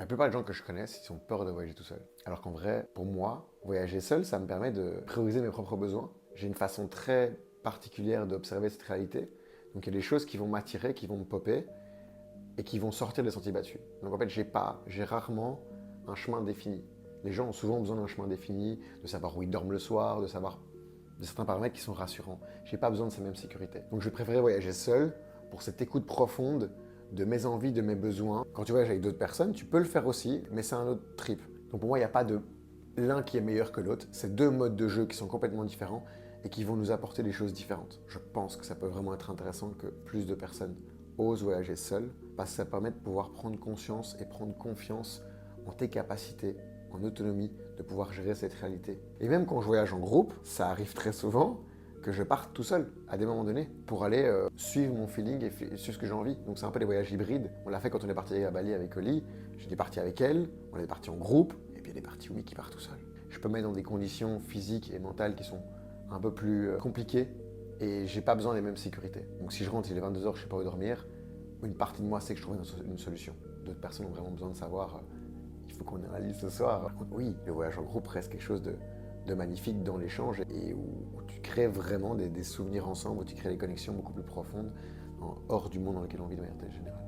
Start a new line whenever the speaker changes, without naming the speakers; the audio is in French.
La plupart des gens que je connais, ils ont peur de voyager tout seul. Alors qu'en vrai, pour moi, voyager seul, ça me permet de prioriser mes propres besoins. J'ai une façon très particulière d'observer cette réalité. Donc il y a des choses qui vont m'attirer, qui vont me popper et qui vont sortir des sentiers battus. Donc en fait, j'ai rarement un chemin défini. Les gens ont souvent besoin d'un chemin défini, de savoir où ils dorment le soir, de savoir de certains paramètres qui sont rassurants. J'ai pas besoin de ces mêmes sécurités. Donc je préférais voyager seul pour cette écoute profonde de mes envies, de mes besoins. Quand tu voyages avec d'autres personnes, tu peux le faire aussi, mais c'est un autre trip. Donc pour moi, il n'y a pas de l'un qui est meilleur que l'autre. C'est deux modes de jeu qui sont complètement différents et qui vont nous apporter des choses différentes. Je pense que ça peut vraiment être intéressant que plus de personnes osent voyager seules, parce que ça permet de pouvoir prendre conscience et prendre confiance en tes capacités, en autonomie, de pouvoir gérer cette réalité. Et même quand je voyage en groupe, ça arrive très souvent que je parte tout seul à des moments donnés pour aller suivre mon feeling et suivre ce que j'ai envie. Donc c'est un peu des voyages hybrides. On l'a fait quand on est parti à Bali avec Oli. J'étais parti avec elle, on est parti en groupe, et puis elle est partie oui qui part tout seul. Je peux me mettre dans des conditions physiques et mentales qui sont un peu plus compliquées et j'ai pas besoin des mêmes sécurités. Donc si je rentre, il est 22h, je sais pas où dormir, une partie de moi sait que je trouve une solution. D'autres personnes ont vraiment besoin de savoir il faut qu'on ait un lit ce soir. Oui, le voyage en groupe reste quelque chose de magnifique dans l'échange et où tu crées vraiment des souvenirs ensemble, où tu crées des connexions beaucoup plus profondes hors du monde dans lequel on vit de manière générale.